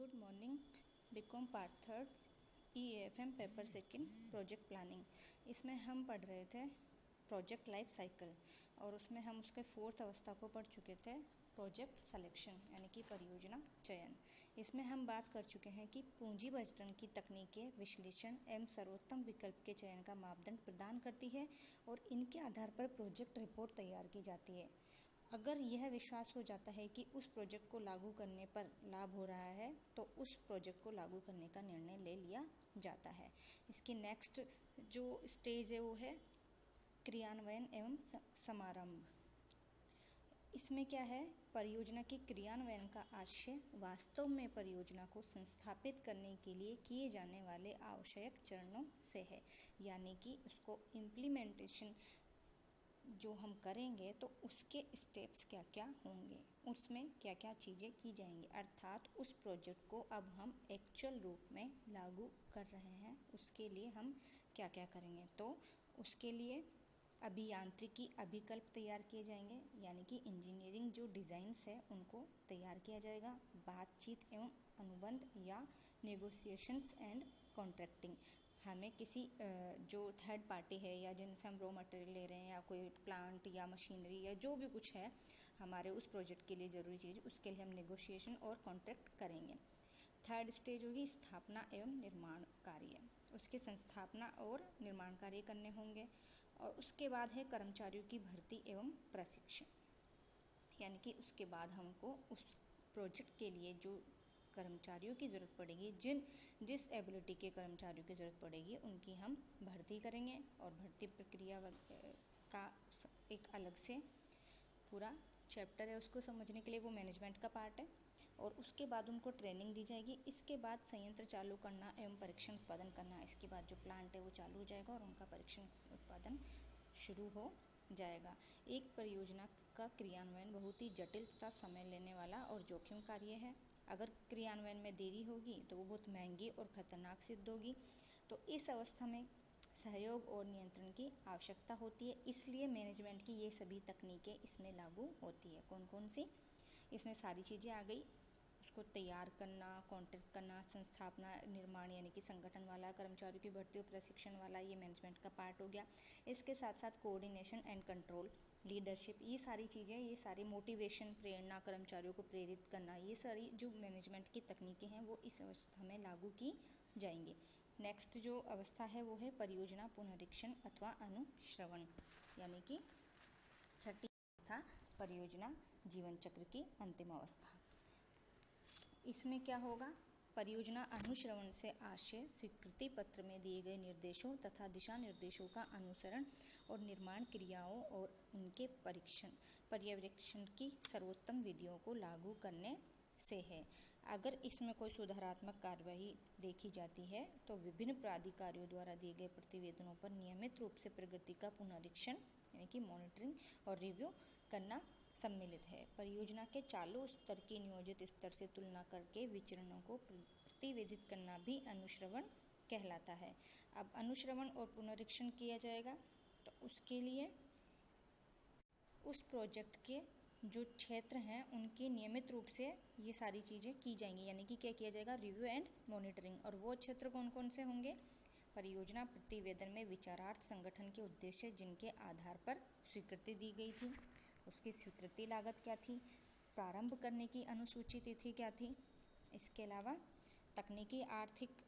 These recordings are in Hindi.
Good morning. BCom part third EAFM paper second project planning. इसमें हम पढ़ रहे थे प्रोजेक्ट लाइफ साइकिल और उसमें हम उसके फोर्थ अवस्था को पढ़ चुके थे, प्रोजेक्ट सिलेक्शन यानी कि परियोजना चयन। इसमें हम बात कर चुके हैं कि पूंजी बजटन की तकनीकें विश्लेषण एवं सर्वोत्तम विकल्प के चयन का मापदंड प्रदान करती है और इनके आधार पर प्रोजेक्ट रिपोर्ट तैयार की जाती है। अगर यह विश्वास हो जाता है कि उस प्रोजेक्ट को लागू करने पर लाभ हो रहा है तो उस प्रोजेक्ट को लागू करने का निर्णय ले लिया जाता है। इसकी नेक्स्ट जो स्टेज है वो है क्रियान्वयन एवं समारंभ। इसमें क्या है, परियोजना की क्रियान्वयन का आशय वास्तव में परियोजना को संस्थापित करने के लिए किए जाने वाले आवश्यक चरणों से है, यानी कि उसको इम्प्लीमेंटेशन जो हम करेंगे तो उसके स्टेप्स क्या क्या होंगे, उसमें क्या क्या चीज़ें की जाएंगी, अर्थात उस प्रोजेक्ट को अब हम एक्चुअल रूप में लागू कर रहे हैं उसके लिए हम क्या क्या करेंगे। तो उसके लिए अभियांत्रिकी अभिकल्प तैयार किए जाएंगे, यानी कि इंजीनियरिंग जो डिज़ाइंस है उनको तैयार किया जाएगा। बातचीत एवं अनुबंध या नेगोशिएशंस एंड कॉन्ट्रैक्टिंग, हमें किसी जो थर्ड पार्टी है या जिनसे हम रॉ मटेरियल ले रहे हैं या कोई प्लांट या मशीनरी या जो भी कुछ है हमारे उस प्रोजेक्ट के लिए ज़रूरी चीज़, उसके लिए हम नेगोशिएशन और कॉन्ट्रैक्ट करेंगे। थर्ड स्टेज होगी स्थापना एवं निर्माण कार्य, उसके संस्थापना और निर्माण कार्य करने होंगे। और उसके बाद है कर्मचारियों की भर्ती एवं प्रशिक्षण, यानी कि उसके बाद हमको उस प्रोजेक्ट के लिए जो कर्मचारियों की ज़रूरत पड़ेगी, जिस एबिलिटी के कर्मचारियों की ज़रूरत पड़ेगी उनकी हम भर्ती करेंगे। और भर्ती प्रक्रिया का एक अलग से पूरा चैप्टर है, उसको समझने के लिए वो मैनेजमेंट का पार्ट है। और उसके बाद उनको ट्रेनिंग दी जाएगी। इसके बाद संयंत्र चालू करना एवं परीक्षण उत्पादन करना, इसके बाद जो प्लांट है वो चालू हो जाएगा और उनका परीक्षण उत्पादन शुरू हो जाएगा। एक परियोजना का क्रियान्वयन बहुत ही जटिल तथा समय लेने वाला और जोखिम कार्य है। अगर क्रियान्वयन में देरी होगी तो वो बहुत महंगी और खतरनाक सिद्ध होगी। तो इस अवस्था में सहयोग और नियंत्रण की आवश्यकता होती है, इसलिए मैनेजमेंट की ये सभी तकनीकें इसमें लागू होती है। कौन कौन सी, इसमें सारी चीज़ें आ गई, उसको तैयार करना, कॉन्ट्रैक्ट करना, संस्थापना, निर्माण यानी कि संगठन वाला, कर्मचारियों की भर्ती और प्रशिक्षण वाला, ये मैनेजमेंट का पार्ट हो गया। इसके साथ साथ कोऑर्डिनेशन एंड कंट्रोल, लीडरशिप, ये सारी चीज़ें, ये सारी मोटिवेशन, प्रेरणा, कर्मचारियों को प्रेरित करना, ये सारी जो मैनेजमेंट की तकनीकें हैं वो इस अवस्था में लागू की जाएंगी। नेक्स्ट जो अवस्था है वो है परियोजना पुनरीक्षण अथवा अनुश्रवण, यानी कि छठी अवस्था परियोजना जीवन चक्र की अंतिम अवस्था। इसमें क्या होगा, परियोजना अनुश्रवण से आशय स्वीकृति पत्र में दिए गए निर्देशों तथा दिशा निर्देशों का अनुसरण और निर्माण क्रियाओं और उनके पर्यवेक्षण की सर्वोत्तम विधियों को लागू करने से है। अगर इसमें कोई सुधारात्मक कार्यवाही देखी जाती है तो विभिन्न प्राधिकारियों द्वारा दिए गए प्रतिवेदनों पर नियमित रूप से प्रगति का पुनरीक्षण यानी कि मॉनिटरिंग और रिव्यू करना सम्मिलित है। परियोजना के चालू स्तर की नियोजित स्तर से तुलना करके विचरणों को प्रतिवेदित करना भी अनुश्रवण कहलाता है। अब अनुश्रवण और पुनरीक्षण किया जाएगा तो उसके लिए उस प्रोजेक्ट के जो क्षेत्र हैं उनकी नियमित रूप से ये सारी चीज़ें की जाएंगी, यानी कि क्या किया जाएगा, रिव्यू एंड मॉनिटरिंग। और वो क्षेत्र कौन कौन से होंगे, परियोजना प्रतिवेदन में विचारार्थ संगठन के उद्देश्य जिनके आधार पर स्वीकृति दी गई थी, उसकी स्वीकृति लागत क्या थी, प्रारंभ करने की अनुसूची तिथि क्या थी। इसके अलावा तकनीकी आर्थिक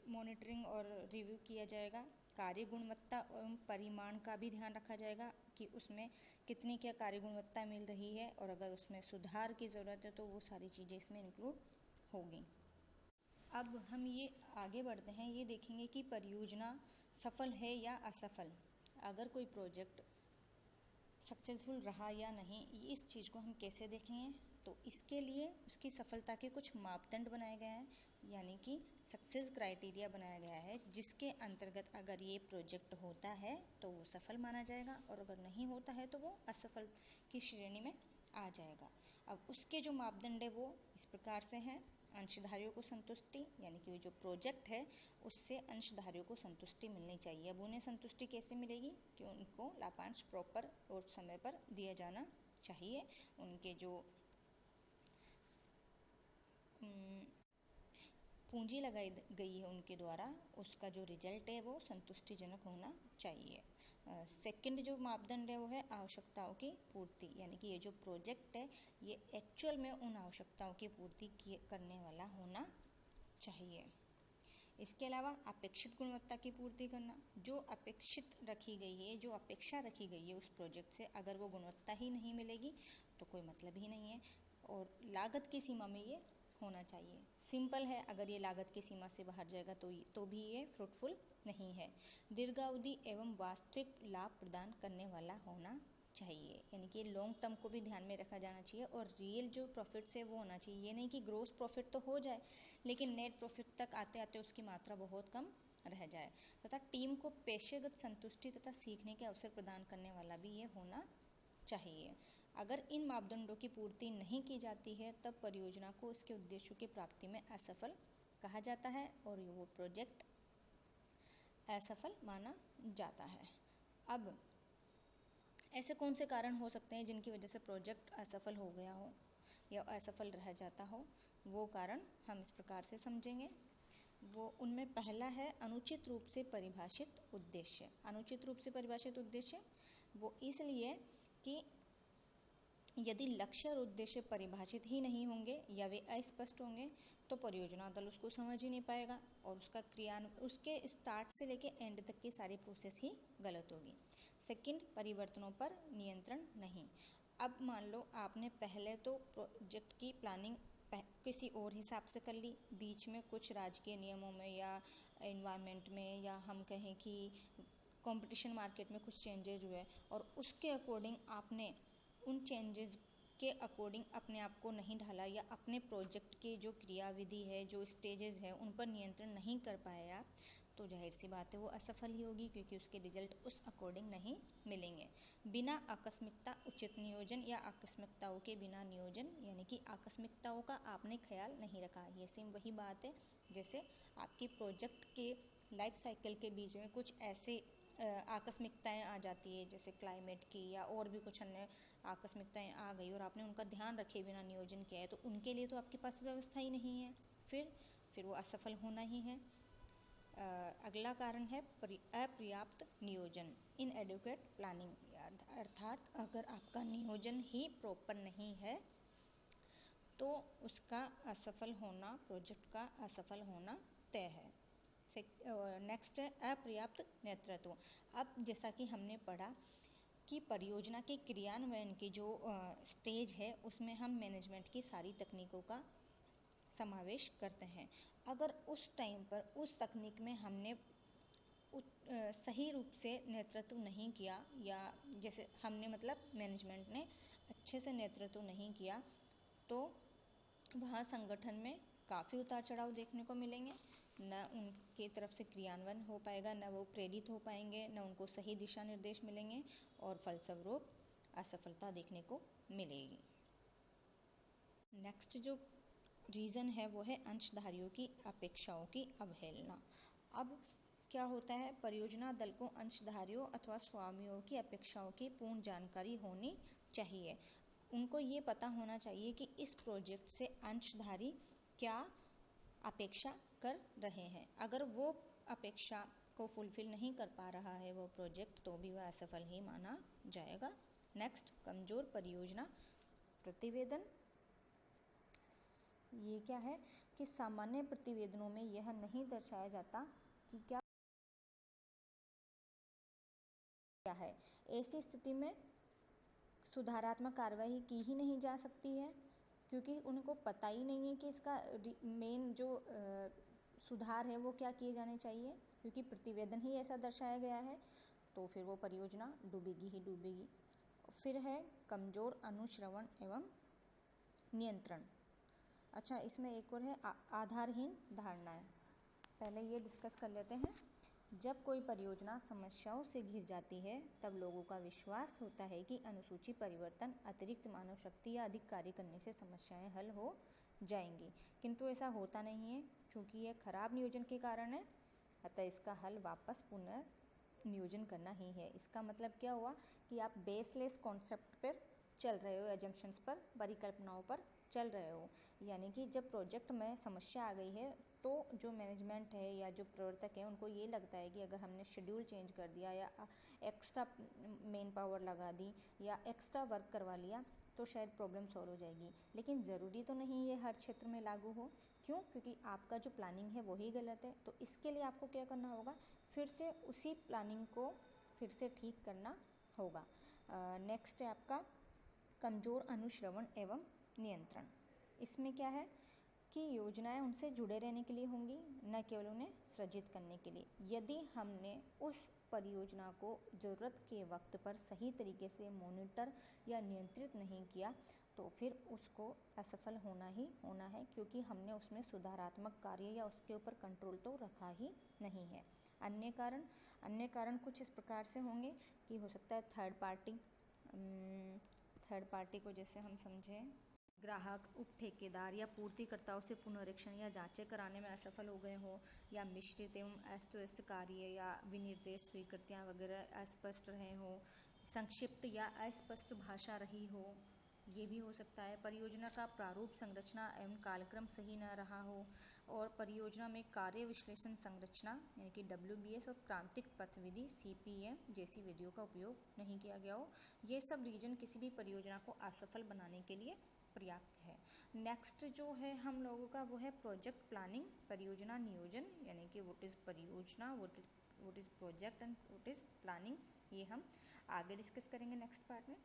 मॉनिटरिंग और रिव्यू किया जाएगा। कार्य गुणवत्ता एवं परिमाण का भी ध्यान रखा जाएगा कि उसमें कितनी क्या कार्य गुणवत्ता मिल रही है और अगर उसमें सुधार की ज़रूरत है तो वो सारी चीज़ें इसमें इंक्लूड होगी। अब हम ये आगे बढ़ते हैं, ये देखेंगे कि परियोजना सफल है या असफल। अगर कोई प्रोजेक्ट सक्सेसफुल रहा या नहीं, इस चीज़ को हम कैसे देखेंगे, तो इसके लिए उसकी सफलता के कुछ मापदंड बनाए गए हैं, यानी कि सक्सेस क्राइटेरिया बनाया गया है, जिसके अंतर्गत अगर ये प्रोजेक्ट होता है तो वो सफल माना जाएगा और अगर नहीं होता है तो वो असफल की श्रेणी में आ जाएगा। अब उसके जो मापदंड है वो इस प्रकार से हैं, अंशधारियों को संतुष्टि, यानी कि जो प्रोजेक्ट है उससे अंशधारियों को संतुष्टि मिलनी चाहिए। अब उन्हें संतुष्टि कैसे मिलेगी कि उनको लाभांश प्रॉपर और समय पर दिया जाना चाहिए। उनके जो पूंजी लगाई गई है उनके द्वारा, उसका जो रिजल्ट है वो संतुष्टिजनक होना चाहिए। सेकंड जो मापदंड है वो है आवश्यकताओं की पूर्ति, यानी कि ये जो प्रोजेक्ट है ये एक्चुअल में उन आवश्यकताओं की पूर्ति करने वाला होना चाहिए। इसके अलावा अपेक्षित गुणवत्ता की पूर्ति करना, जो अपेक्षित रखी गई है, जो अपेक्षा रखी गई है उस प्रोजेक्ट से, अगर वो गुणवत्ता ही नहीं मिलेगी तो कोई मतलब ही नहीं है। और लागत की सीमा में ये होना चाहिए। सिंपल है, अगर ये लागत की सीमा से बाहर जाएगा तो भी ये फ्रूटफुल नहीं है। दीर्घावधि एवं वास्तविक लाभ प्रदान करने वाला होना चाहिए, यानी कि लॉन्ग टर्म को भी ध्यान में रखा जाना चाहिए और रियल जो प्रॉफिट्स है वो होना चाहिए। ये नहीं कि ग्रोस प्रॉफिट तो हो जाए लेकिन नेट प्रॉफिट तक आते आते उसकी मात्रा बहुत कम रह जाए, तथा टीम को पेशेगत संतुष्टि तथा सीखने के अवसर प्रदान करने वाला भी ये होना चाहिए। अगर इन मापदंडों की पूर्ति नहीं की जाती है तब परियोजना को उसके उद्देश्यों की प्राप्ति में असफल कहा जाता है और वो प्रोजेक्ट असफल माना जाता है। अब ऐसे कौन से कारण हो सकते हैं जिनकी वजह से प्रोजेक्ट असफल हो गया हो या असफल रह जाता हो? वो कारण हम इस प्रकार से समझेंगे। वो उनमें पहला है अनुचित रूप से परिभाषित उद्देश्य। अनुचित रूप से परिभाषित उद्देश्य वो इसलिए कि यदि लक्ष्य और उद्देश्य परिभाषित ही नहीं होंगे या वे अस्पष्ट होंगे तो परियोजना दल उसको समझ ही नहीं पाएगा और उसके स्टार्ट से लेके एंड तक की सारी प्रोसेस ही गलत होगी। सेकंड, परिवर्तनों पर नियंत्रण नहीं। अब मान लो आपने पहले तो प्रोजेक्ट की प्लानिंग किसी और हिसाब से कर ली, बीच में कुछ राजकीय नियमों में या एनवायरनमेंट में या हम कहें कि कंपटीशन मार्केट में कुछ चेंजेज हुए और उसके अकॉर्डिंग आपने उन चेंजेस के अकॉर्डिंग अपने आप को नहीं ढाला या अपने प्रोजेक्ट की जो क्रियाविधि है, जो स्टेजेस है, उन पर नियंत्रण नहीं कर पाया तो जाहिर सी बात है वो असफल ही होगी, क्योंकि उसके रिजल्ट उस अकॉर्डिंग नहीं मिलेंगे। बिना आकस्मिकता उचित नियोजन या आकस्मिकताओं के बिना नियोजन, यानी कि आकस्मिकताओं का आपने ख्याल नहीं रखा। ये सेम वही बात है जैसे आपकी प्रोजेक्ट के लाइफ साइकिल के बीच में कुछ ऐसे आकस्मिकताएं आ जाती है, जैसे क्लाइमेट की या और भी कुछ अन्य आकस्मिकताएं आ गई और आपने उनका ध्यान रखे बिना नियोजन किया है तो उनके लिए तो आपके पास व्यवस्था ही नहीं है, फिर वो असफल होना ही है। अगला कारण है अपर्याप्त नियोजन, इनएडुकेट प्लानिंग, अर्थात अगर आपका नियोजन ही प्रॉपर नहीं है तो उसका असफल होना, प्रोजेक्ट का असफल होना तय है। नेक्स्ट है अपर्याप्त नेतृत्व। अब जैसा कि हमने पढ़ा कि परियोजना के क्रियान्वयन की जो स्टेज है उसमें हम मैनेजमेंट की सारी तकनीकों का समावेश करते हैं। अगर उस टाइम पर उस तकनीक में हमने सही रूप से नेतृत्व नहीं किया या जैसे हमने मतलब मैनेजमेंट ने अच्छे से नेतृत्व नहीं किया तो वहाँ संगठन में काफ़ी उतार चढ़ाव देखने को मिलेंगे। न उनकी तरफ से क्रियान्वयन हो पाएगा, न वो प्रेरित हो पाएंगे, न उनको सही दिशा निर्देश मिलेंगे और फलस्वरूप असफलता देखने को मिलेगी। नेक्स्ट जो रीज़न है वो है अंशधारियों की अपेक्षाओं की अवहेलना। अब क्या होता है, परियोजना दल को अंशधारियों अथवा स्वामियों की अपेक्षाओं की पूर्ण जानकारी होनी चाहिए। उनको ये पता होना चाहिए कि इस प्रोजेक्ट से अंशधारी क्या अपेक्षा कर रहे हैं। अगर वो अपेक्षा को फुलफिल नहीं कर पा रहा है वो प्रोजेक्ट तो भी वह असफल ही माना जाएगा। नेक्स्ट, कमजोर परियोजना प्रतिवेदन। ये क्या है कि सामान्य प्रतिवेदनों में यह नहीं दर्शाया जाता कि क्या है। ऐसी स्थिति में सुधारात्मक कार्रवाई की ही नहीं जा सकती है क्योंकि उनको पता ही नहीं है कि इसका मेन जो सुधार है वो क्या किए जाने चाहिए, क्योंकि प्रतिवेदन ही ऐसा दर्शाया गया है तो फिर वो परियोजना डूबेगी ही डूबेगी। फिर है कमजोर अनुश्रवण एवं नियंत्रण। अच्छा, इसमें एक और है आधारहीन धारणाएं। पहले ये डिस्कस कर लेते हैं। जब कोई परियोजना समस्याओं से घिर जाती है तब लोगों का विश्वास होता है कि अनुसूची परिवर्तन, अतिरिक्त मानव शक्ति या अधिक कार्य करने से समस्याएं हल हो जाएंगी, किंतु ऐसा होता नहीं है क्योंकि यह खराब नियोजन के कारण है। अतः इसका हल वापस पुनर्नियोजन करना ही है। इसका मतलब क्या हुआ कि आप बेसलेस कॉन्सेप्ट पर चल रहे हो, एजम्पशंस पर, परिकल्पनाओं पर चल रहे हो। यानी कि जब प्रोजेक्ट में समस्या आ गई है तो जो मैनेजमेंट है या जो प्रवर्तक है उनको ये लगता है कि अगर हमने शेड्यूल चेंज कर दिया या एक्स्ट्रा मेन पावर लगा दी या एक्स्ट्रा वर्क करवा लिया तो शायद प्रॉब्लम सॉल्व हो जाएगी। लेकिन ज़रूरी तो नहीं ये हर क्षेत्र में लागू हो। क्यों? क्योंकि आपका जो प्लानिंग है वही गलत है। तो इसके लिए आपको क्या करना होगा, फिर से उसी प्लानिंग को फिर से ठीक करना होगा। नेक्स्ट है आपका कमज़ोर अनुश्रवण एवं नियंत्रण। इसमें क्या है कि योजनाएं उनसे जुड़े रहने के लिए होंगी, न केवल उन्हें सृजित करने के लिए। यदि हमने उस परियोजना को ज़रूरत के वक्त पर सही तरीके से मॉनिटर या नियंत्रित नहीं किया तो फिर उसको असफल होना ही होना है, क्योंकि हमने उसमें सुधारात्मक कार्य या उसके ऊपर कंट्रोल तो रखा ही नहीं है। अन्य कारण कुछ इस प्रकार से होंगे कि हो सकता है थर्ड पार्टी को जैसे हम समझें ग्राहक, उप ठेकेदार या पूर्तिकर्ताओं से पुनरीक्षण या जांचें कराने में असफल हो गए हो, या मिश्रित एवं अस्त-व्यस्त कार्य या विनिर्देश स्वीकृतियां वगैरह अस्पष्ट रहे हो, संक्षिप्त या अस्पष्ट भाषा रही हो, ये भी हो सकता है। परियोजना का प्रारूप, संरचना एवं कालक्रम सही न रहा हो, और परियोजना में कार्य विश्लेषण संरचना यानी कि WBS और क्रांतिक पथ विधि CPM जैसी विधियों का उपयोग नहीं किया गया हो। ये सब रीजन किसी भी परियोजना को असफल बनाने के लिए पर्याप्त है। नेक्स्ट जो है हम लोगों का वो है प्रोजेक्ट प्लानिंग, परियोजना नियोजन, यानी कि व्हाट इज़ परियोजना, what is project and what is planning. ये हम आगे डिस्कस करेंगे नेक्स्ट पार्ट में।